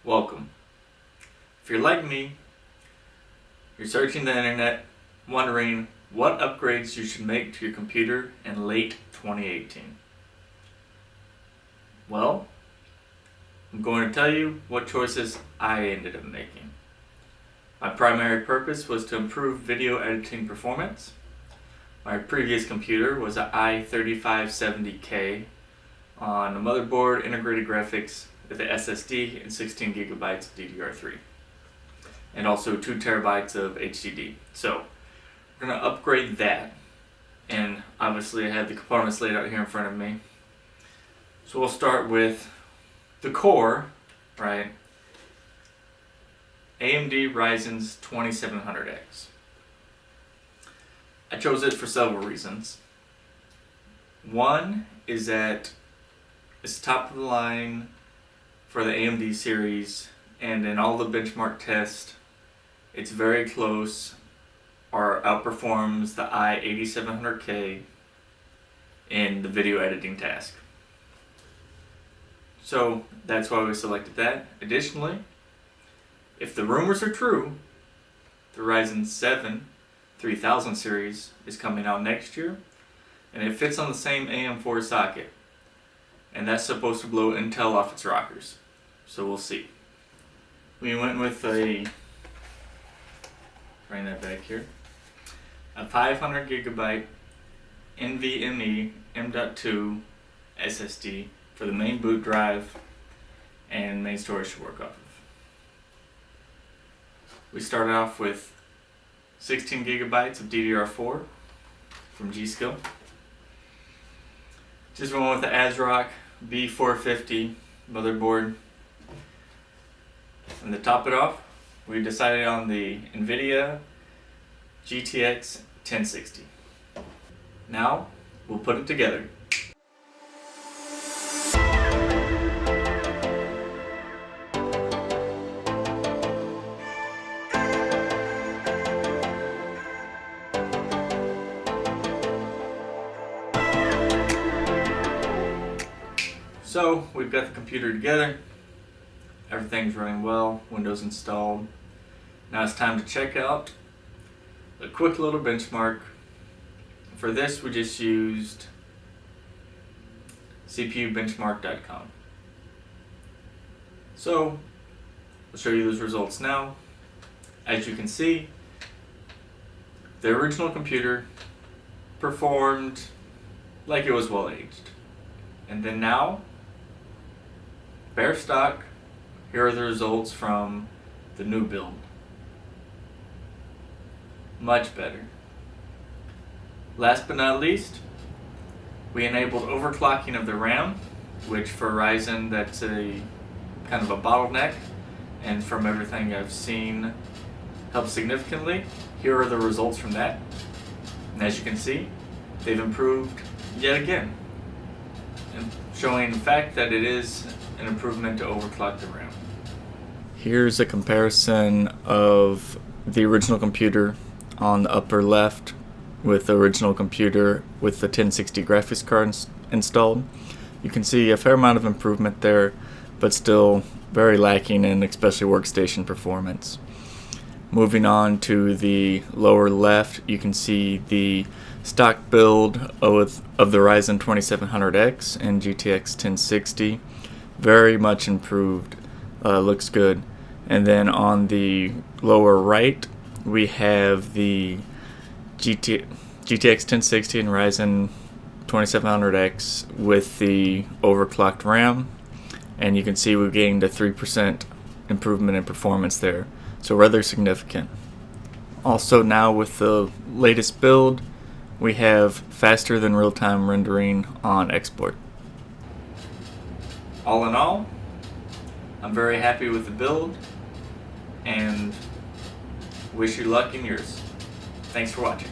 Welcome. If you're like me, you're searching the internet wondering what upgrades you should make to your computer in late 2018. Well, I'm going to tell you what choices I ended up making. My primary purpose was to improve video editing performance. My previous computer was an i3570K on a motherboard, integrated graphics with the SSD and 16 gigabytes of DDR3 and also 2 terabytes of HDD. So we're going to upgrade that, and obviously I have the components laid out here in front of me. So we'll start with the core, right? AMD Ryzen's 2700X. I chose it for several reasons. One is that it's top of the line for the AMD series, and in all the benchmark tests, it's very close or outperforms the i8700K in the video editing task. So that's why we selected that. Additionally, if the rumors are true, the Ryzen 7 3000 series is coming out next year, and it fits on the same AM4 socket, and that's supposed to blow Intel off its rockers. So we'll see. We went with bring that back here, a 500 gigabyte NVMe M.2 SSD for the main boot drive and main storage to work off of. We started off with 16 gigabytes of DDR4 from G.Skill. Just went with the Asrock B450 motherboard. And to top it off, we decided on the NVIDIA GTX 1060. Now, we'll put it together. So, we've got the computer together. Everything's running well, Windows installed. Now it's time to check out a quick little benchmark. For this, we just used CPUbenchmark.com. So, I'll show you those results now. As you can see, the original computer performed like it was well aged. And then now, bare stock, here are the results from the new build. Much better. Last but not least, we enabled overclocking of the RAM, which for Ryzen that's a kind of a bottleneck, and from everything I've seen helps significantly. Here are the results from that. And as you can see, they've improved yet again, and showing the fact that it is an improvement to overclock the RAM. Here's a comparison of the original computer on the upper left with the original computer with the 1060 graphics card installed. You can see a fair amount of improvement there, but still very lacking in especially workstation performance. Moving on to the lower left, you can see the stock build of the Ryzen 2700X and GTX 1060. Very much improved, looks good. And then on the lower right, we have the GTX 1060 and Ryzen 2700X with the overclocked RAM, and you can see we gained a 3% improvement in performance there, so rather significant. Also now with the latest build, we have faster than real-time rendering on export. All in all, I'm very happy with the build and wish you luck in yours. Thanks for watching.